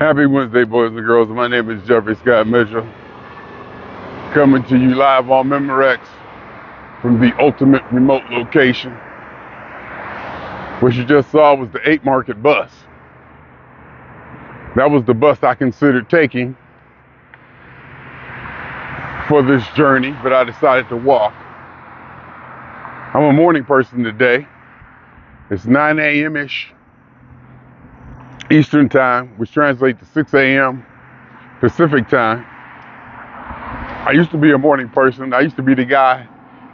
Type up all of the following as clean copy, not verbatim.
Happy Wednesday, boys and girls. My name is Jeffery Scott Mitchell, coming to you live on Memorex from the ultimate remote location. What you just saw was the 8 Market bus. That was the bus I considered taking for this journey, but I decided to walk. I'm a morning person today. It's 9 a.m.-ish Eastern time, which translates to 6 a.m. Pacific time. I used to be a morning person. I used to be the guy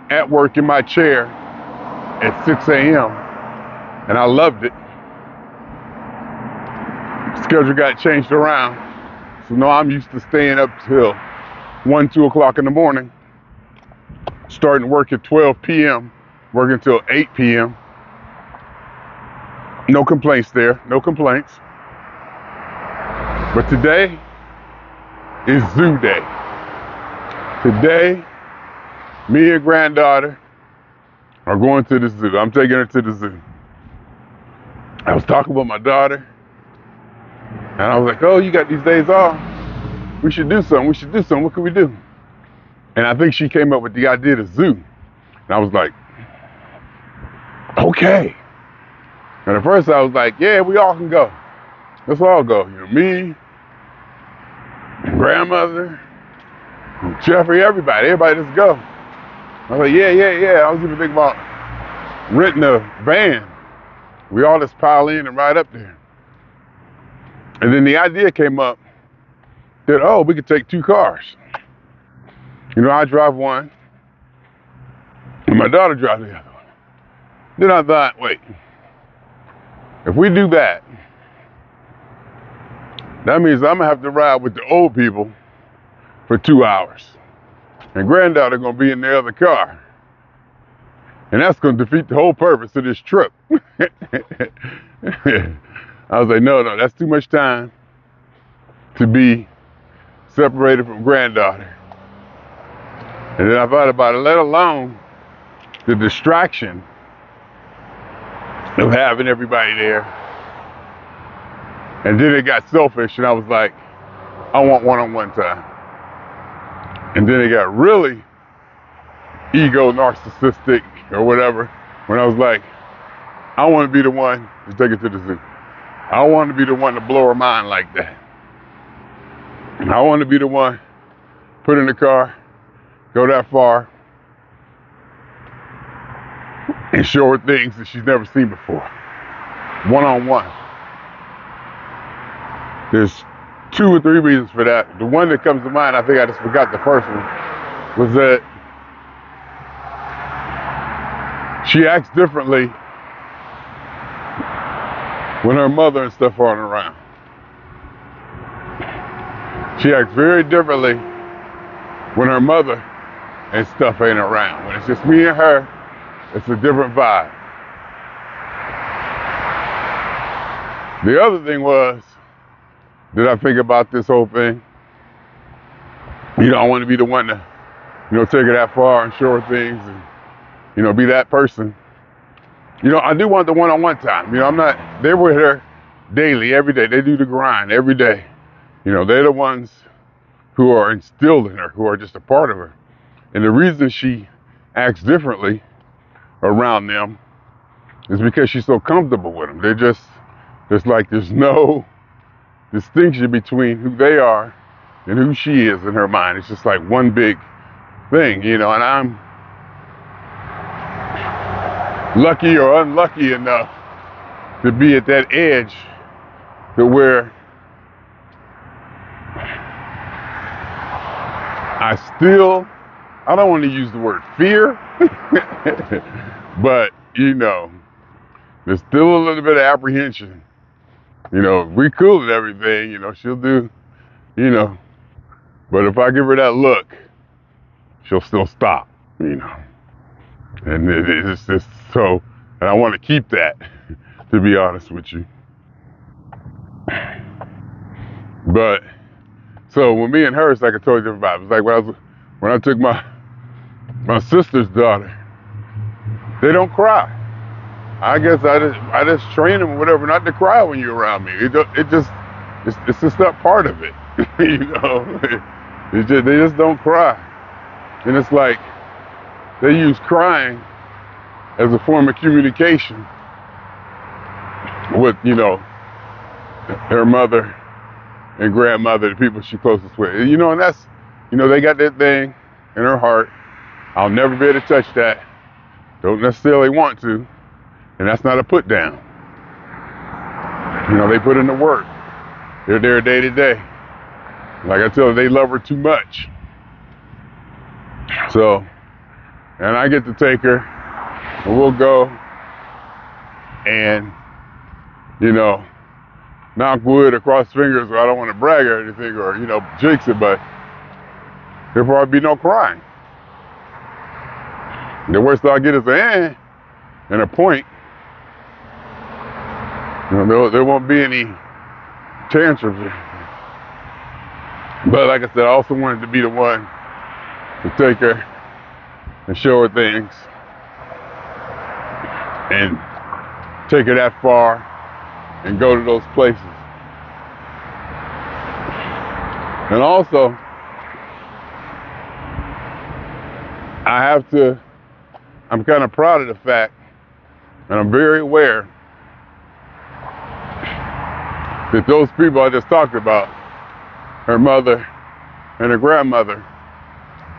at work in my chair at 6 a.m. and I loved it. Schedule got changed around, so now I'm used to staying up till 1, 2 o'clock in the morning, starting work at 12 p.m., working till 8 p.m. No complaints there, no complaints. But today is zoo day. Today, me and Granddaughter are going to the zoo. I'm taking her to the zoo. I was talking with my daughter, and I was like, oh, you got these days off. We should do something. What can we do? And I think she came up with the idea of the zoo. And I was like, okay. And at first I was like, yeah, we all can go. Let's all go. Me, grandmother, Jeffery, everybody, let's go. I was like, yeah. I was even thinking about renting a van. We all just pile in and ride up there. And then the idea came up that, oh, we could take 2 cars. I drive one, and my daughter drives the other one. Then I thought, wait, if we do that, that means I'm gonna have to ride with the old people for 2 hours. And Granddaughter gonna be in the other car. And that's gonna defeat the whole purpose of this trip. I was like, no, that's too much time to be separated from Granddaughter. And then I thought about it, let alone the distraction of having everybody there. And then it got selfish, and I was like, I want one-on-one time. And then it got really ego narcissistic or whatever, when I was like, I want to be the one to take it to the zoo. I want to be the one to blow her mind like that. I want to be the one put in the car, go that far, and show her things that she's never seen before. One-on-one. There's 2 or 3 reasons for that. The one that comes to mind, I think I just forgot the first one, was that she acts differently when her mother and stuff aren't around. She acts very differently when her mother and stuff ain't around. When it's just me and her, it's a different vibe. The other thing was, did I think about this whole thing? I want to be the one to, take her that far and show her things and, be that person. I do want the one-on-one time. They're with her daily, every day. They do the grind every day. They're the ones who are instilled in her, who are just a part of her. And the reason she acts differently around them is because she's so comfortable with them. It's like there's no distinction between who they are and who she is in her mind. It's just like one big thing, and I'm lucky or unlucky enough to be at that edge to where I don't want to use the word fear, but there's still a little bit of apprehension. We cool and everything, she'll do, but if I give her that look, she'll still stop, and it's just so, and I want to keep that, to be honest with you. But, so when me and her, it's like a totally different vibe. It's like when I took my sister's daughter, they don't cry. I guess I just train them or whatever not to cry when you're around me. It just it's just that part of it. You know, they just don't cry. And it's like they use crying as a form of communication with, you know, her mother and grandmother, the people she's closest with. You know, and that's, you know, they got that thing in her heart. I'll never be able to touch that. Don't necessarily want to. And that's not a put down. You know, they put in the work. They're there day to day. Like I tell her, they love her too much. So, and I get to take her, and we'll go and, you know, knock wood or cross fingers, or I don't want to brag or anything, or, you know, jinx it, but there'll probably be no crying. The worst I'll get is a and a point. You know, there won't be any tantrums. But like I said, I also wanted to be the one to take her and show her things and take her that far and go to those places. And also, I'm kind of proud of the fact, and I'm very aware that those people I just talked about, her mother and her grandmother,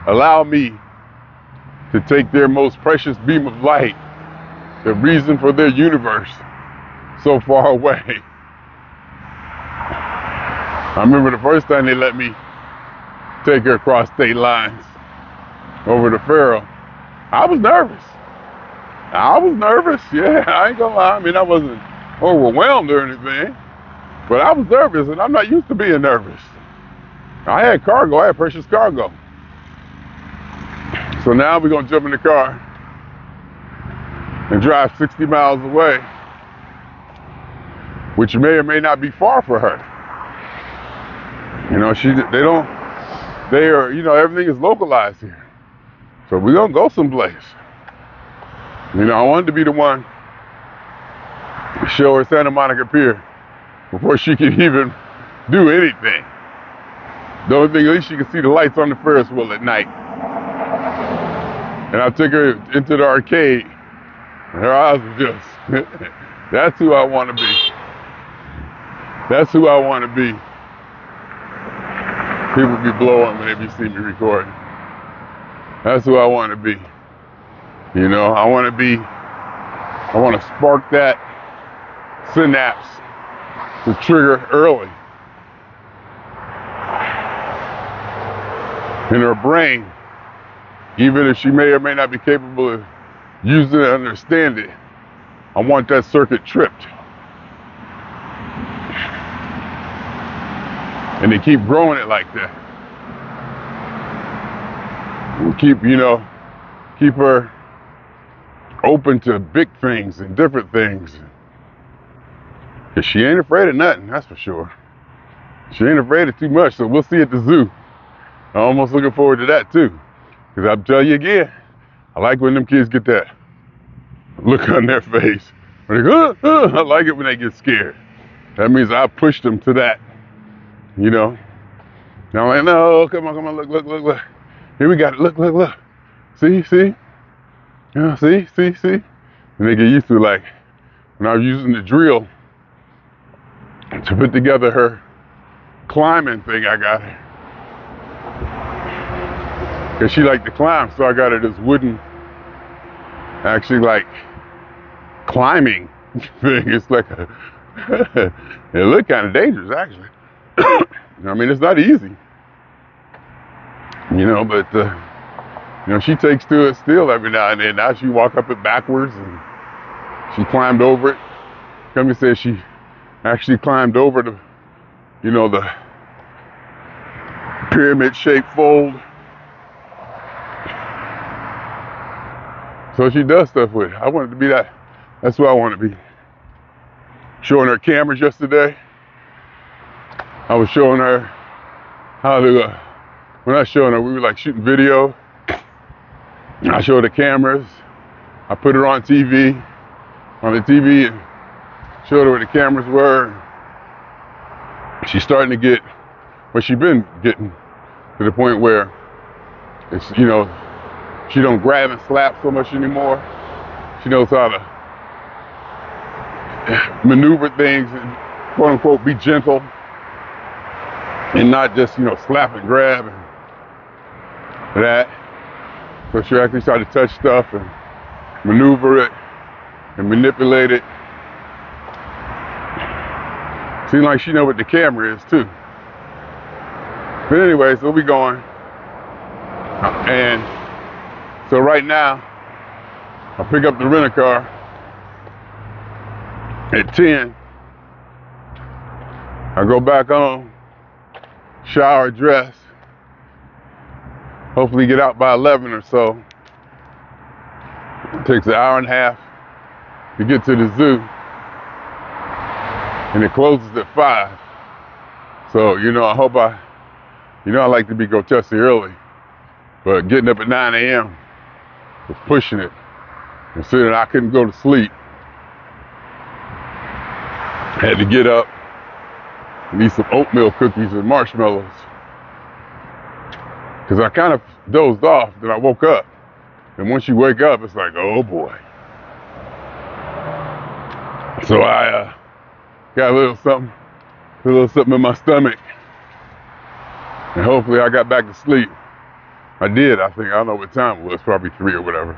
allow me to take their most precious beam of light, the reason for their universe, so far away. I remember the first time they let me take her across state lines over to Pharaoh. I was nervous. Yeah, I ain't gonna lie. I mean, I wasn't overwhelmed or anything, but I was nervous, and I'm not used to being nervous. I had cargo, I had precious cargo. So now we're gonna jump in the car and drive 60 miles away, which may or may not be far for her. You know, you know, everything is localized here. So we're gonna go someplace. You know, I wanted to be the one to show her Santa Monica Pier before she could even do anything. The only thing, at least she could see the lights on the Ferris wheel at night. And I took her into the arcade, and her eyes were just, that's who I want to be. That's who I want to be. People be blowing when they see me recording. That's who I want to be. You know, I want to spark that synapse to trigger early in her brain, even if she may or may not be capable of using it and understand it. I want that circuit tripped. And they keep growing it like that. We'll keep her open to big things and different things. Cause she ain't afraid of nothing, that's for sure. She ain't afraid of too much, so we'll see at the zoo. I'm almost looking forward to that too. Cause I'll tell you again, I like when them kids get that look on their face. They go, I like it when they get scared. That means I pushed them to that, you know. And I'm like, no, come on, look. Here we got it, look. See? Yeah, see? And they get used to, like, when I was using the drill to put together her climbing thing I got her. Cause she liked to climb, so I got her this wooden, actually like, climbing thing. It's like it looked kind of dangerous, actually. I mean, it's not easy. You know, but, you know, she takes to it still every now and then. Now she walk up it backwards, and she climbed over it. Come to say she actually climbed over the, you know, the pyramid-shaped fold. So she does stuff with it. I wanted to be that. That's who I want to be. Showing her cameras yesterday. I was showing her how to, we're not showing her, we were like shooting video. I showed her the cameras. I put her on the TV, and showed her where the cameras were. she's starting to get, well, she's been getting to the point where it's, you know, she don't grab and slap so much anymore. She knows how to maneuver things and quote unquote be gentle and not just, you know, slap and grab and that. So she actually started to touch stuff and maneuver it and manipulate it. Seems like she knows what the camera is too. But anyways, we'll be going. And so right now, I pick up the rent-a-car at 10. I go back home, shower, dress, hopefully get out by 11 or so. It takes an hour and a half to get to the zoo, and it closes at 5. So, you know, I like to be grotesquely early, but getting up at 9 a.m. was pushing it. Considering I couldn't go to sleep, had to get up and eat some oatmeal cookies and marshmallows. Because I kind of dozed off, then I woke up. And once you wake up, it's like, oh boy. So I got a little something in my stomach. And hopefully I got back to sleep. I did, I think. I don't know what time it was, probably 3 or whatever.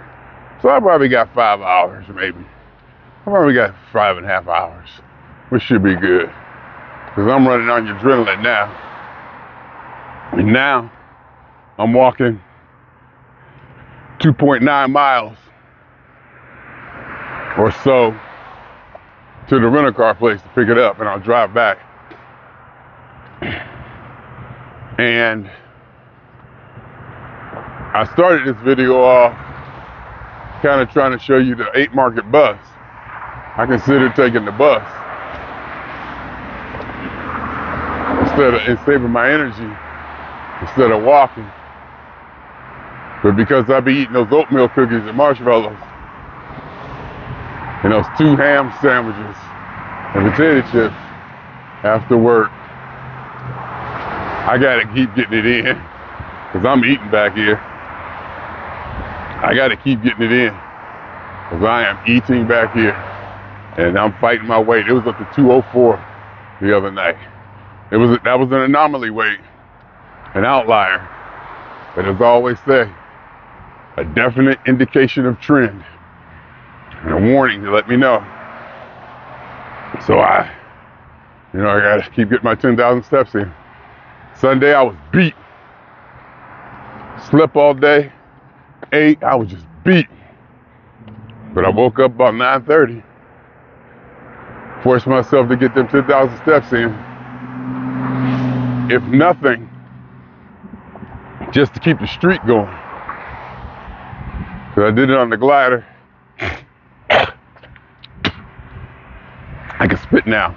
So I probably got 5 hours, maybe. I probably got 5.5 hours, which should be good. Because I'm running on adrenaline now. And now I'm walking 2.9 miles or so to the rent-a-car place to pick it up, and I'll drive back. And I started this video off kind of trying to show you the 8 Market bus. I considered taking the bus and saving my energy instead of walking. But because I be eating those oatmeal cookies and marshmallows and those 2 ham sandwiches and potato chips after work, I gotta keep getting it in because I'm eating back here. I gotta keep getting it in because I am eating back here and I'm fighting my weight. It was up to 204 the other night. That was an anomaly weight, an outlier. But as I always say, a definite indication of trend and a warning to let me know. So I gotta keep getting my 10,000 steps in. Sunday I was beat. Slept all day, ate, I was just beat. But I woke up about 9:30. Forced myself to get them 10,000 steps in. If nothing, just to keep the streak going. So I did it on the glider. I can spit now.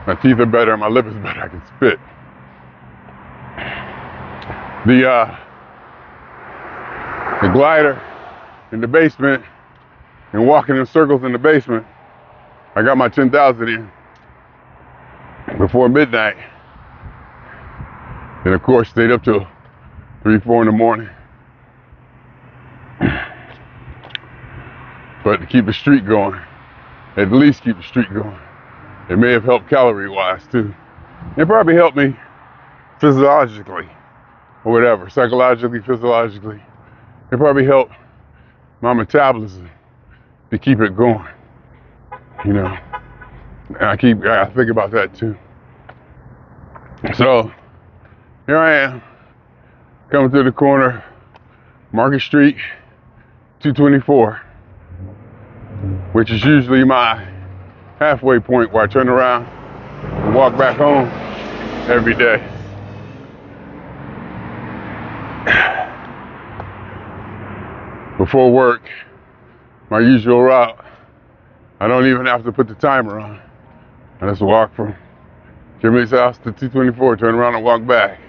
My teeth are better, my lip is better, I can spit. The glider in the basement and walking in circles in the basement, I got my 10,000 in before midnight. And of course, stayed up till 3, 4 in the morning. But to keep the streak going, at least keep the streak going. It may have helped calorie-wise too. It probably helped me physiologically or whatever, psychologically, physiologically. It probably helped my metabolism to keep it going, you know. And I think about that too. So here I am, coming through the corner, Market Street, 224, which is usually my halfway point where I turn around and walk back home every day. Before work, my usual route, I don't even have to put the timer on. I just walk from Jimmy's house to 224, turn around and walk back.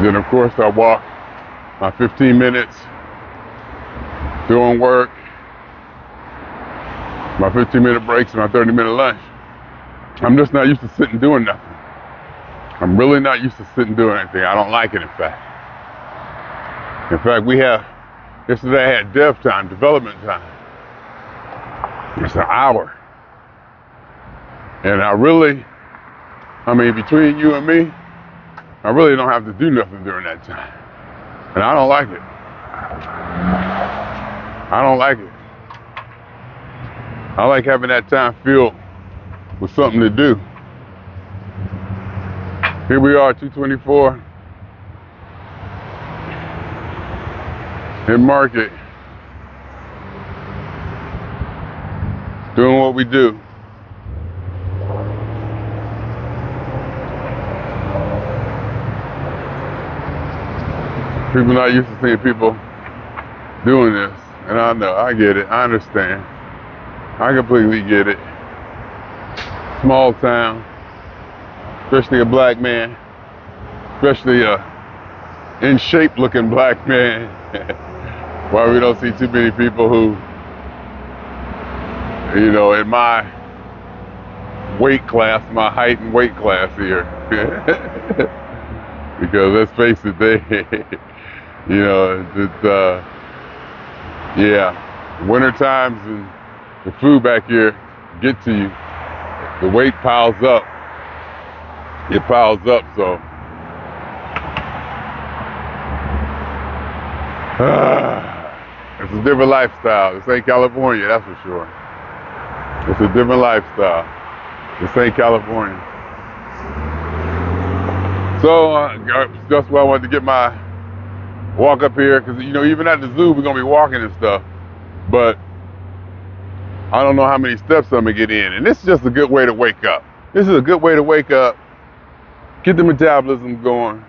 Then of course I walk my 15 minutes doing work, my 15-minute breaks and my 30-minute lunch. I'm just not used to sitting doing nothing. I'm really not used to sitting doing anything. I don't like it, in fact. Yesterday I had dev time, development time. It's an hour. And between you and me, I really don't have to do nothing during that time. And I don't like it. I don't like it. I like having that time filled with something to do. Here we are, 224 in Market, doing what we do. People not used to seeing people doing this, and I know, I get it, I understand. I completely get it. Small town, especially a black man, especially a in shape looking black man. Why we don't see too many people who, in my weight class, my height and weight class here. Because let's face it, winter times and the food back here get to you. The weight piles up. It piles up, so. It's a different lifestyle. This ain't California, that's for sure. It's a different lifestyle. This ain't California. So, that's why I wanted to get my walk up here, because, even at the zoo, we're going to be walking and stuff. But I don't know how many steps I'm going to get in. And this is just a good way to wake up. This is a good way to wake up, get the metabolism going,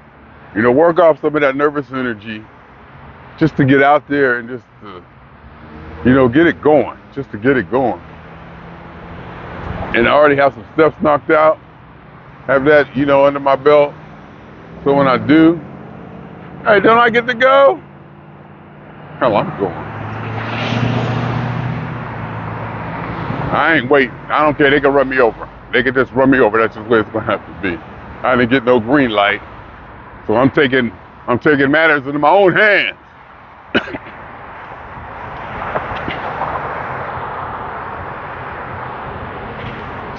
work off some of that nervous energy, just to get out there and just to, get it going, just to get it going. And I already have some steps knocked out, have that, under my belt. So when I do, hey, don't I get to go? Hell, I'm going. I ain't waiting. I don't care. They can run me over. They can just run me over. That's just where it's going to have to be. I didn't get no green light. So I'm taking matters into my own hands.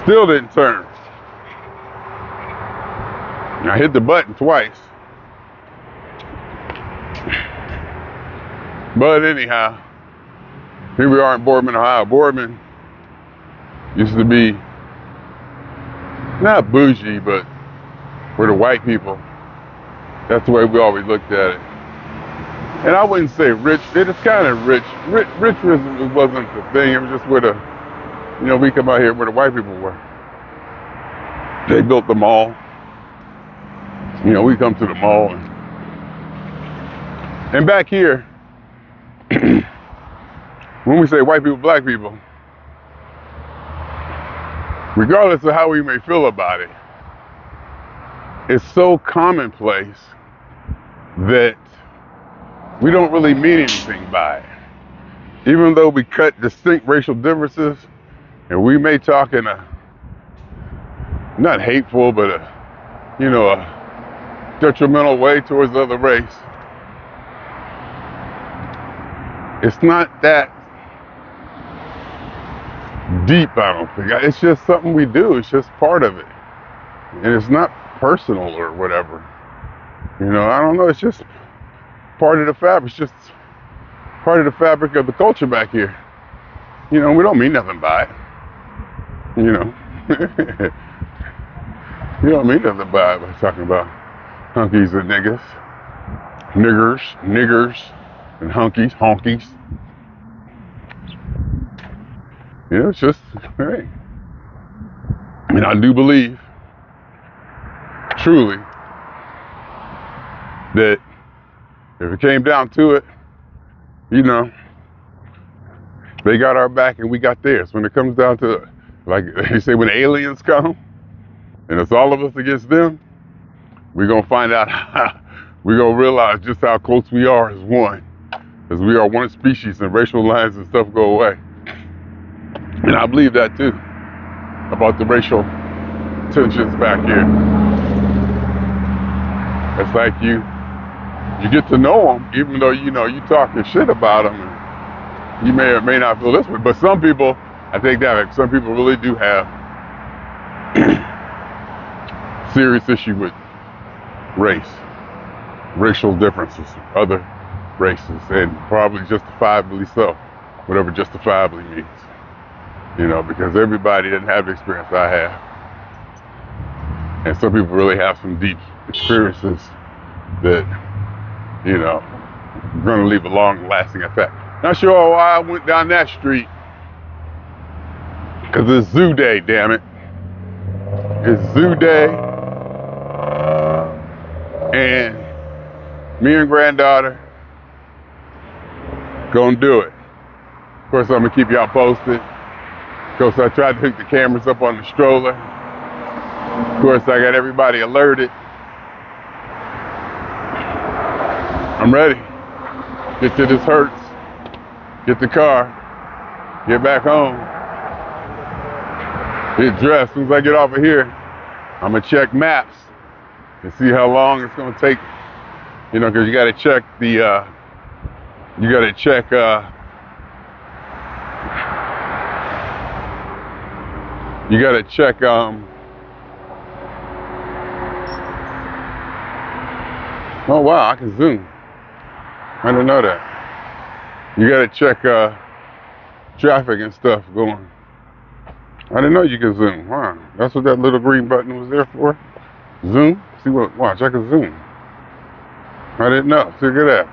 Still didn't turn. I hit the button twice. But anyhow, here we are in Boardman, Ohio. Boardman used to be not bougie, but for the white people. That's the way we always looked at it. And I wouldn't say rich. It is kind of rich. Rich wasn't the thing. It was just where we come out here where the white people were. They built the mall. We come to the mall. And back here, when we say white people, black people, regardless of how we may feel about it, it's so commonplace that we don't really mean anything by it. Even though we cut distinct racial differences, and we may talk in a, not hateful, but a detrimental way towards the other race, it's not that deep, I don't think. It's just something we do. It's just part of it. And it's not personal or whatever. I don't know. It's just part of the fabric. It's just part of the fabric of the culture back here. We don't mean nothing by it. You don't mean nothing by it by talking about hunkies and niggers, and honkies. It's just, hey. And I do believe, truly, that if it came down to it, they got our back and we got theirs. When it comes down to it, like they say, when aliens come, and it's all of us against them, we're going to find out, we're going to realize just how close we are as one. As we are one species and racial lines and stuff go away. And I believe that too, about the racial tensions back here. It's like you get to know them, even though you talking shit about them. And you may or may not feel this way, but some people, I think that some people really do have serious issue with race, racial differences, other races, and probably justifiably so, whatever justifiably means. Because everybody didn't have the experience I have. And some people really have some deep experiences that, are going to leave a long-lasting effect. Not sure why I went down that street, because it's zoo day, damn it. It's zoo day, and me and Granddaughter gonna do it. Of course, I'm gonna keep y'all posted. Of course, I tried to hook the cameras up on the stroller. Of course, I got everybody alerted. I'm ready. Get to this Hertz, get the car, get back home, get dressed. As soon as I get off of here, I'm gonna check maps and see how long it's gonna take. Because you gotta check the, oh wow, I can zoom. I didn't know that. You gotta check traffic and stuff going. I didn't know you could zoom. Wow, that's what that little green button was there for? Zoom? See what, watch, I can zoom. I didn't know, look at that.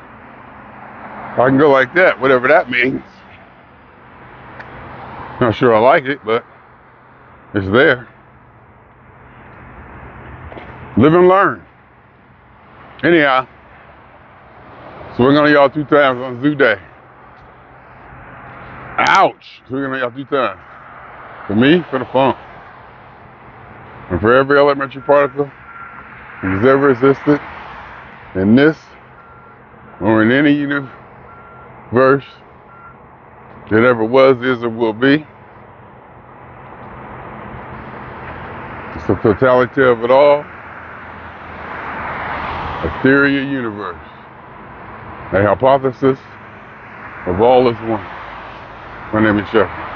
I can go like that, whatever that means. Not sure I like it, but it's there. Live and learn. Anyhow, swing on y'all 2 times on Zoo Day. Ouch! Swinging on y'all 2 times. For me, for the funk. And for every elementary particle that has ever existed in this or in any universe that ever was, is, or will be. It's the totality of it all. A theory of universe. A hypothesis of all is one. My name is Jeffery.